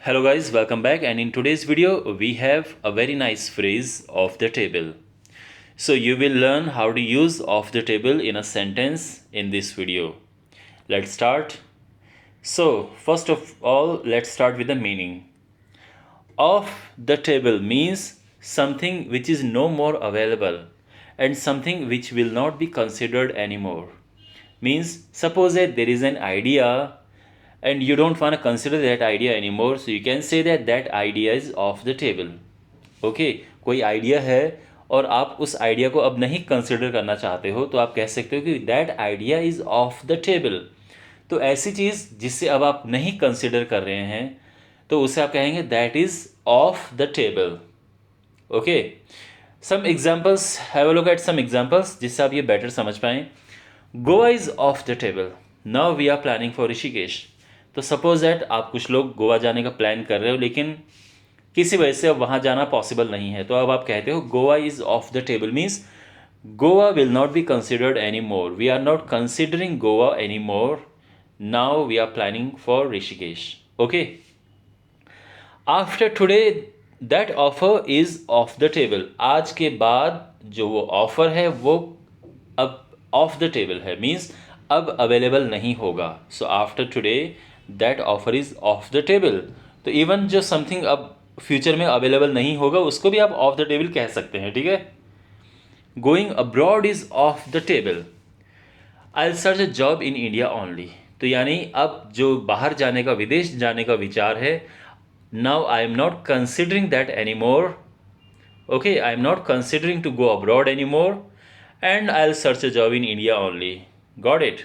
Hello guys, welcome back, and in today's video we have a very nice phrase of the table. So you will learn how to use of the table in a sentence in this video. Let's start. So first of all, let's start with the meaning. Off the table means something which is no more available and something which will not be considered anymore. Means suppose that there is an idea and you don't want to consider that idea anymore, so you can say that that idea is off the table. Okay, कोई idea है और आप उस idea को अब नहीं consider करना चाहते हो, तो आप कह सकते हो कि that idea is off the table. तो ऐसी चीज़ जिससे अब आप नहीं कंसिडर कर रहे हैं, तो उसे आप कहेंगे that is off the table. Okay, some examples, have a look at some examples जिससे आप ये बेटर समझ पाएँ. Goa is off the table. Now we are planning for Rishikesh. तो सपोज दैट आप कुछ लोग गोवा जाने का प्लान कर रहे हो, लेकिन किसी वजह से अब वहाँ जाना पॉसिबल नहीं है, तो अब आप कहते हो Goa is off the table. Means Goa will not be considered any more. We are not considering Goa any more. Now we are planning for Rishikesh. Okay, after today that offer is off the table. आज के बाद जो वो offer है वो अब off the table है. Means अब अवेलेबल नहीं होगा. So after today that offer is off the table. तो इवन जो समथिंग अब फ्यूचर में अवेलेबल नहीं होगा उसको भी आप ऑफ द टेबल कह सकते हैं. ठीक है. Going abroad is off the table. I will search a job in India only. तो यानी अब जो बाहर जाने का, विदेश जाने का विचार है, now I am not considering that any more. Okay, I am not considering to go abroad any more and I'll search a job in India only. Got it?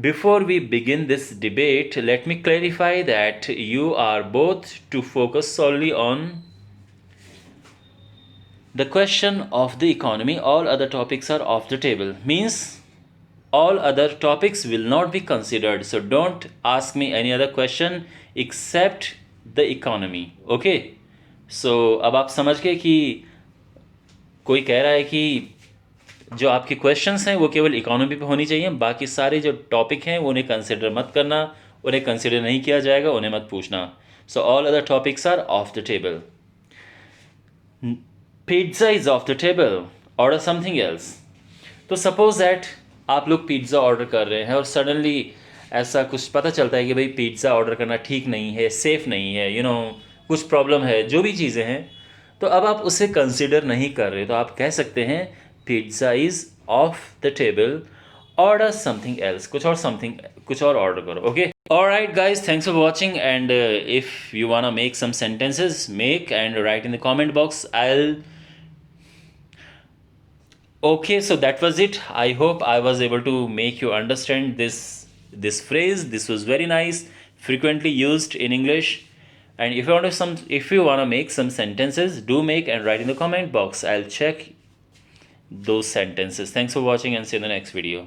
Before we begin this debate, let me clarify that you are both to focus solely on the question of the economy. All other topics are off the table. Means all other topics will not be considered. So don't ask me any other question except the economy. Okay? So अब आप समझ गए कि कोई कह रहा है कि जो आपके क्वेश्चंस हैं वो केवल इकोनॉमी पे होनी चाहिए, बाकी सारे जो टॉपिक हैं वो उन्हें कंसिडर मत करना, उन्हें कंसिडर नहीं किया जाएगा, उन्हें मत पूछना. So all other topics are off the table. Pizza is off the table. Order something else. तो सपोज दैट आप लोग पिज्ज़ा ऑर्डर कर रहे हैं और सडनली ऐसा कुछ पता चलता है कि भाई पिज्ज़ा ऑर्डर करना ठीक नहीं है, सेफ़ नहीं है, कुछ प्रॉब्लम है, जो भी चीज़ें हैं, तो अब आप उसे कंसिडर नहीं कर रहे. तो आप कह सकते हैं pizza is off the table. Order something else. कुछ और ऑर्डर करो. Okay, alright guys, thanks for watching. And if you want to make some sentences, make and write in the comment box. Okay, so that was it. I hope I was able to make you understand this phrase. This was very nice, frequently used in English. And if you want to make some sentences, do make and write in the comment box. I'll check those sentences. Thanks for watching and see you in the next video.